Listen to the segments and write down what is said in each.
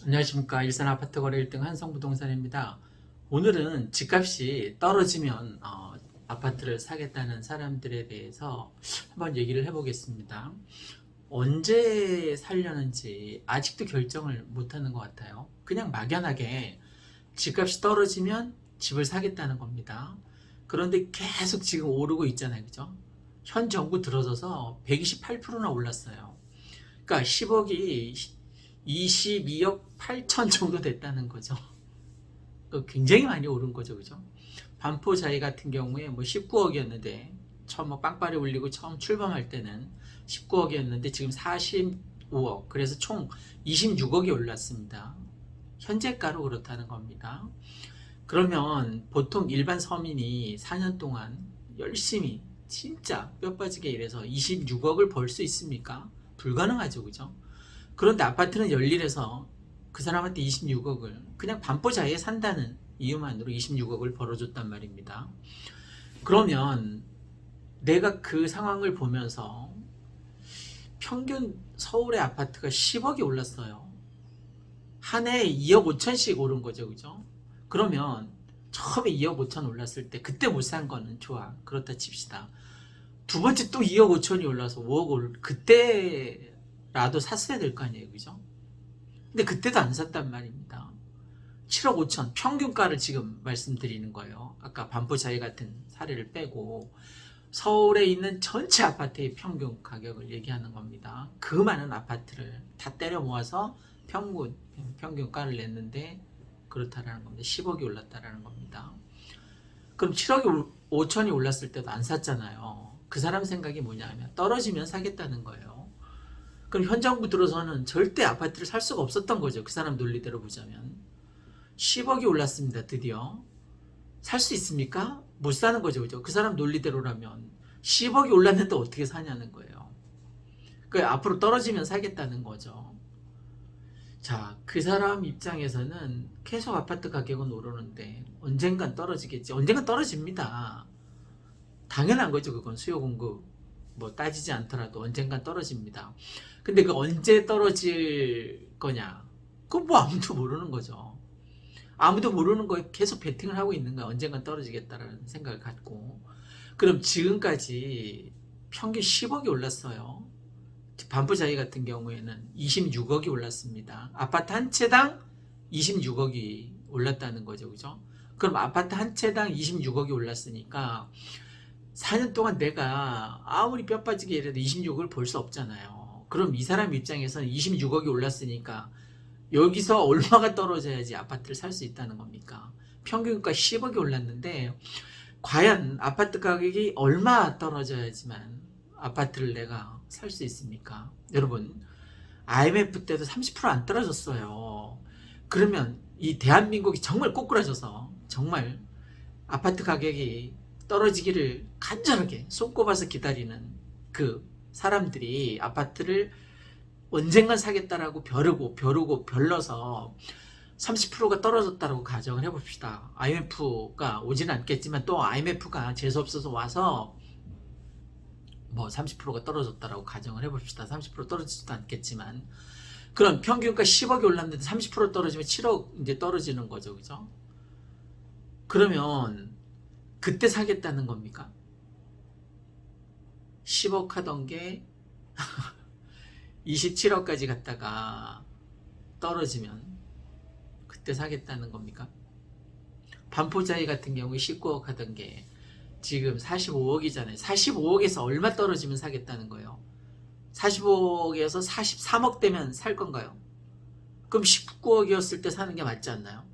안녕하십니까. 일산 아파트 거래 1등 한성부동산입니다. 오늘은 집값이 떨어지면 아파트를 사겠다는 사람들에 대해서 한번 얘기를 해보겠습니다. 언제 살려는지 아직도 결정을 못하는 것 같아요. 그냥 막연하게 집값이 떨어지면 집을 사겠다는 겁니다. 그런데 계속 지금 오르고 있잖아요. 그죠? 현 정부 들어서서 128%나 올랐어요. 그러니까 10억이 22억 8천 정도 됐다는 거죠. 굉장히 많이 오른 거죠. 그죠? 반포자이 같은 경우에 뭐 19억이었는데 처음 뭐 빵빠레 올리고 처음 출범할 때는 19억이었는데 지금 45억, 그래서 총 26억이 올랐습니다. 현재가로 그렇다는 겁니다. 그러면 보통 일반 서민이 4년 동안 열심히 진짜 뼈 빠지게 일해서 26억을 벌 수 있습니까? 불가능하죠. 그죠? 그런데 아파트는 열일해서 그 사람한테 26억을 그냥 반포자에 산다는 이유만으로 26억을 벌어줬단 말입니다. 그러면 내가 그 상황을 보면서 평균 서울의 아파트가 10억이 올랐어요. 한 해에 2억 5천씩 오른 거죠. 그죠? 그러면 처음에 2억 5천 올랐을 때 그때 못 산 거는 좋아. 그렇다 칩시다. 두 번째 또 2억 5천이 올라서 5억 그때라도 샀어야 될 거 아니에요. 그죠? 근데 그때도 안 샀단 말입니다. 7억 5천 평균가를 지금 말씀드리는 거예요. 아까 반포자이 같은 사례를 빼고 서울에 있는 전체 아파트의 평균 가격을 얘기하는 겁니다. 그 많은 아파트를 다 때려 모아서 평균가를 냈는데 그렇다라는 겁니다. 10억이 올랐다라는 겁니다. 그럼 7억 5천이 올랐을 때도 안 샀잖아요. 그 사람 생각이 뭐냐면 떨어지면 사겠다는 거예요. 그럼 현 정부 들어서는 절대 아파트를 살 수가 없었던 거죠. 그 사람 논리대로 보자면. 10억이 올랐습니다. 드디어. 살 수 있습니까? 못 사는 거죠. 그죠? 그 사람 논리대로라면 10억이 올랐는데 어떻게 사냐는 거예요. 그 앞으로 떨어지면 사겠다는 거죠. 자, 그 사람 입장에서는 계속 아파트 가격은 오르는데 언젠간 떨어지겠지. 언젠간 떨어집니다. 당연한 거죠. 그건 수요 공급 뭐 따지지 않더라도 언젠간 떨어집니다. 근데 그 언제 떨어질 거냐? 그건 뭐 아무도 모르는 거죠. 아무도 모르는 거에 계속 베팅을 하고 있는 거야. 언젠간 떨어지겠다라는 생각을 갖고. 그럼 지금까지 평균 10억이 올랐어요. 반포자이 같은 경우에는 26억이 올랐습니다. 아파트 한 채당 26억이 올랐다는 거죠. 그죠? 그럼 아파트 한 채당 26억이 올랐으니까 4년 동안 내가 아무리 뼈 빠지게 일해도 26억을 벌 수 없잖아요. 그럼 이 사람 입장에서는 26억이 올랐으니까 여기서 얼마가 떨어져야지 아파트를 살 수 있다는 겁니까? 평균가 10억이 올랐는데 과연 아파트 가격이 얼마 떨어져야지만 아파트를 내가 살 수 있습니까? 여러분, IMF 때도 30%안 떨어졌어요. 그러면 이 대한민국이 정말 꼬꾸라져서 정말 아파트 가격이 떨어지기를 간절하게 손꼽아서 기다리는 그 사람들이 아파트를 언젠간 사겠다라고 벼르고 별러서 30%가 떨어졌다고 가정을 해봅시다. IMF가 오지는 않겠지만 또 IMF가 재수없어서 와서 뭐 30%가 떨어졌다라고 가정을 해봅시다. 30% 떨어지지도 않겠지만 그럼 평균가 10억이 올랐는데 30% 떨어지면 7억 이제 떨어지는 거죠. 그죠? 그러면 그때 사겠다는 겁니까? 10억 하던 게 27억까지 갔다가 떨어지면 그때 사겠다는 겁니까? 반포자이 같은 경우에 19억 하던 게 지금 45억이잖아요. 45억에서 얼마 떨어지면 사겠다는 거예요? 45억에서 43억 되면 살 건가요? 그럼 19억이었을 때 사는 게 맞지 않나요?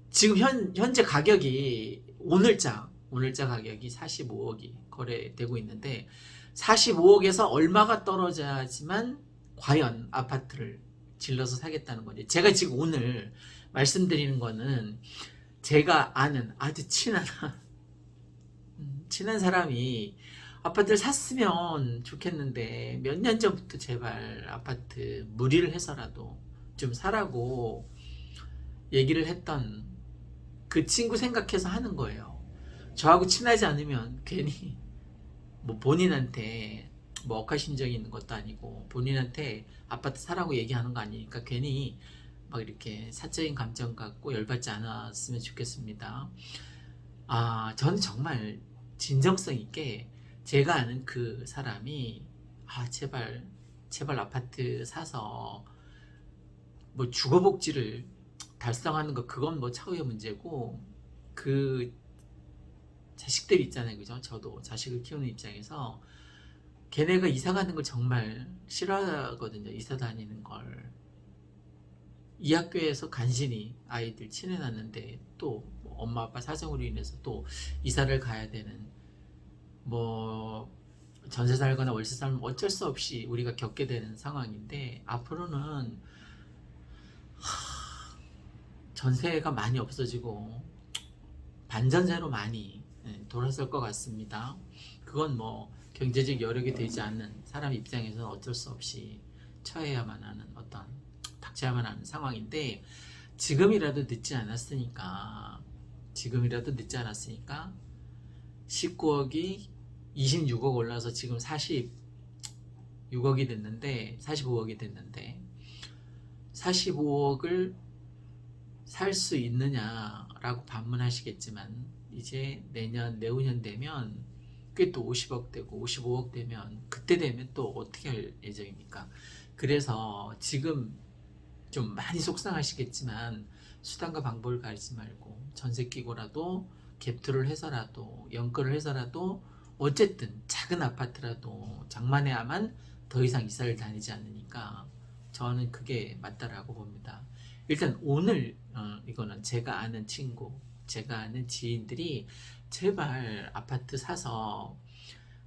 지금 현재 가격이 오늘자 가격이 45억이 거래되고 있는데 45억에서 얼마가 떨어져야지만 과연 아파트를 질러서 사겠다는 거지. 제가 지금 오늘 말씀드리는 거는 제가 아는 아주 친한 사람이 아파트를 샀으면 좋겠는데 몇 년 전부터 제발 아파트 무리를 해서라도 좀 사라고 얘기를 했던 그 친구 생각해서 하는 거예요. 저하고 친하지 않으면 괜히 뭐 본인한테 뭐 억하심정이 있는 것도 아니고 본인한테 아파트 사라고 얘기하는 거 아니니까 괜히 막 이렇게 사적인 감정 갖고 열받지 않았으면 좋겠습니다. 저는 정말 진정성 있게 제가 아는 그 사람이 제발 아파트 사서 뭐 주거복지를 달성하는 거 그건 뭐 차후의 문제고 그 자식들 있잖아요, 그죠? 저도 자식을 키우는 입장에서 걔네가 이사 가는 걸 정말 싫어하거든요. 이사 다니는 걸. 이 학교에서 간신히 아이들 친해놨는데 또 엄마 아빠 사정으로 인해서 또 이사를 가야 되는 뭐 전세 살거나 월세 살면 어쩔 수 없이 우리가 겪게 되는 상황인데 앞으로는 전세가 많이 없어지고 반전세로 많이 돌아설 것 같습니다. 그건 뭐 경제적 여력이 되지 않는 사람 입장에서는 어쩔 수 없이 처해야만 하는 닥쳐야만 하는 상황인데 지금이라도 늦지 않았으니까 19억이 26억 올라서 지금 46억이 됐는데 45억이 됐는데 45억을 살 수 있느냐라고 반문하시겠지만 이제 내후년 되면 그게 또 50억 되고 55억 되면 그때 되면 또 어떻게 할 예정입니까? 그래서 지금 좀 많이 속상하시겠지만 수단과 방법을 가리지 말고 전세 끼고라도 갭투를 해서라도 연끌을 해서라도 어쨌든 작은 아파트라도 장만해야만 더 이상 이사를 다니지 않으니까 저는 그게 맞다라고 봅니다. 일단 오늘 이거는 제가 아는 친구, 제가 아는 지인들이 제발 아파트 사서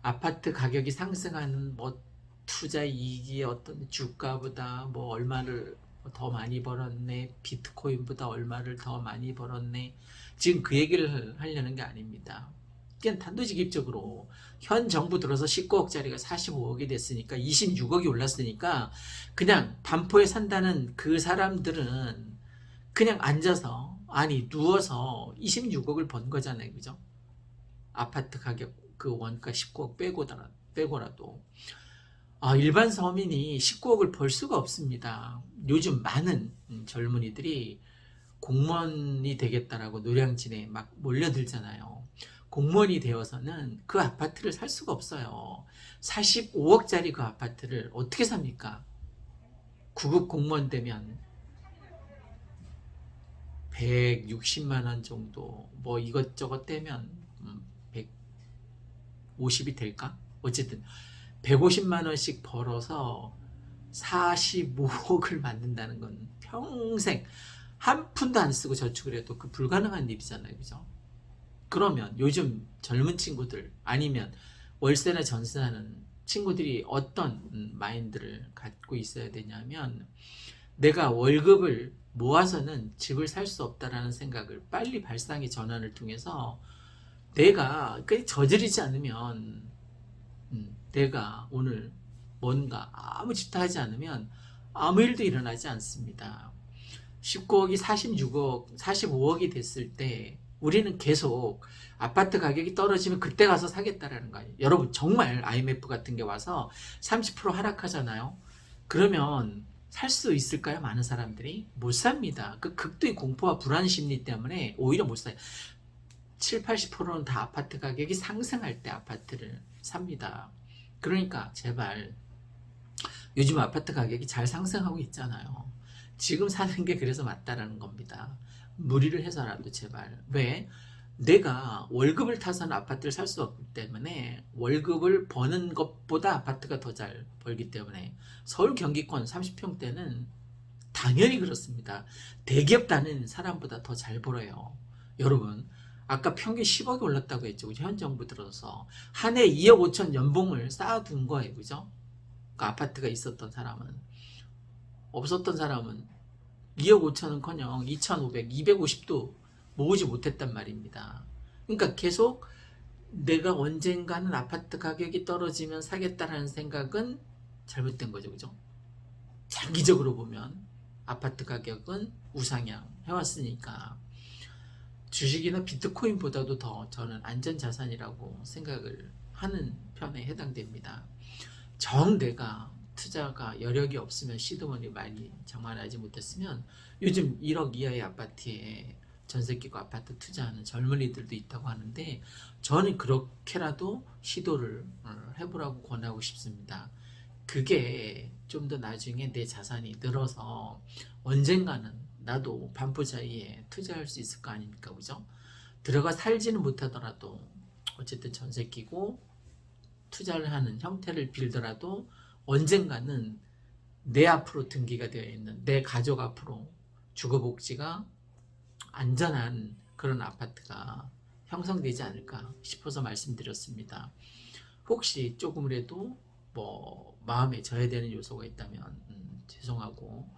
아파트 가격이 상승하는 뭐 투자 이익이 어떤 주가보다 뭐 얼마를 더 많이 벌었네, 비트코인보다 얼마를 더 많이 벌었네, 지금 그 얘기를 하려는 게 아닙니다. 그냥 단도직입적으로 현 정부 들어서 19억짜리가 45억이 됐으니까 26억이 올랐으니까 그냥 반포에 산다는 그 사람들은 그냥 앉아서 누워서 26억을 번 거잖아요, 그죠? 아파트 가격 그 원가 19억 빼고라도 일반 서민이 19억을 벌 수가 없습니다. 요즘 많은 젊은이들이 공무원이 되겠다라고 노량진에 막 몰려들잖아요. 공무원이 되어서는 그 아파트를 살 수가 없어요. 45억짜리 그 아파트를 어떻게 삽니까? 9급 공무원 되면 160만 원 정도 뭐 이것저것 떼면 150이 될까? 어쨌든 150만 원씩 벌어서 45억을 만든다는 건 평생 한 푼도 안 쓰고 저축을 해도 그 불가능한 일이잖아요, 그죠? 그러면 요즘 젊은 친구들 아니면 월세나 전세하는 친구들이 어떤 마인드를 갖고 있어야 되냐면 내가 월급을 모아서는 집을 살 수 없다라는 생각을 빨리 발상의 전환을 통해서 내가 저지르지 않으면 내가 오늘 뭔가 아무 짓도 하지 않으면 아무 일도 일어나지 않습니다. 19억이 46억, 45억이 됐을 때 우리는 계속 아파트 가격이 떨어지면 그때 가서 사겠다라는 거 아니에요. 여러분 정말 IMF 같은 게 와서 30% 하락하잖아요. 그러면 살 수 있을까요? 많은 사람들이 못 삽니다. 그 극도의 공포와 불안 심리 때문에 오히려 못 사요. 7, 80%는 다 아파트 가격이 상승할 때 아파트를 삽니다. 그러니까 제발 요즘 아파트 가격이 잘 상승하고 있잖아요. 지금 사는 게 그래서 맞다라는 겁니다. 무리를 해서라도 제발. 왜? 내가 월급을 타서는 아파트를 살 수 없기 때문에 월급을 버는 것보다 아파트가 더 잘 벌기 때문에 서울 경기권 30평대는 당연히 그렇습니다. 대기업 다니는 사람보다 더 잘 벌어요. 여러분 아까 평균 10억이 올랐다고 했죠. 현 정부 들어서 한 해 2억 5천 연봉을 쌓아둔 거예요, 그죠? 그 아파트가 있었던 사람은. 없었던 사람은 2억 5천은커녕 2,500, 250도 모으지 못했단 말입니다. 그러니까 계속 내가 언젠가는 아파트 가격이 떨어지면 사겠다라는 생각은 잘못된 거죠, 그죠? 장기적으로 보면 아파트 가격은 우상향 해왔으니까 주식이나 비트코인보다도 더 저는 안전자산이라고 생각을 하는 편에 해당됩니다. 정 내가 투자가 여력이 없으면 시드머니 많이 장만하지 못했으면 요즘 1억 이하의 아파트에 전세 끼고 아파트 투자하는 젊은이들도 있다고 하는데 저는 그렇게라도 시도를 해보라고 권하고 싶습니다. 그게 좀 더 나중에 내 자산이 늘어서 언젠가는 나도 반포자이에 투자할 수 있을 거 아닙니까? 그죠? 들어가 살지는 못하더라도 어쨌든 전세 끼고 투자를 하는 형태를 빌더라도 언젠가는 내 앞으로 등기가 되어 있는 내 가족 앞으로 주거복지가 안전한 그런 아파트가 형성되지 않을까 싶어서 말씀드렸습니다. 혹시 조금이라도 뭐 마음에 저해되는 요소가 있다면 죄송하고,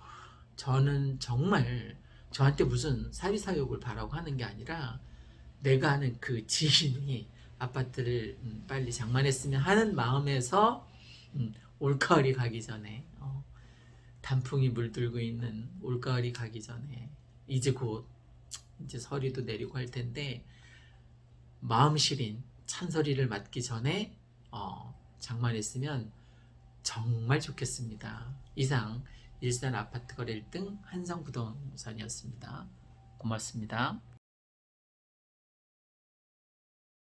저는 정말 저한테 무슨 사리사욕을 바라고 하는 게 아니라 내가 아는 그 지인이 아파트를 빨리 장만했으면 하는 마음에서 올가을이 가기 전에 단풍이 물들고 있는 올가을이 가기 전에 이제 곧 이제 서리도 내리고 할 텐데 마음 시린 찬서리를 맞기 전에 장만했으면 정말 좋겠습니다. 이상 일산 아파트 거래 1등 한성부동산이었습니다. 고맙습니다.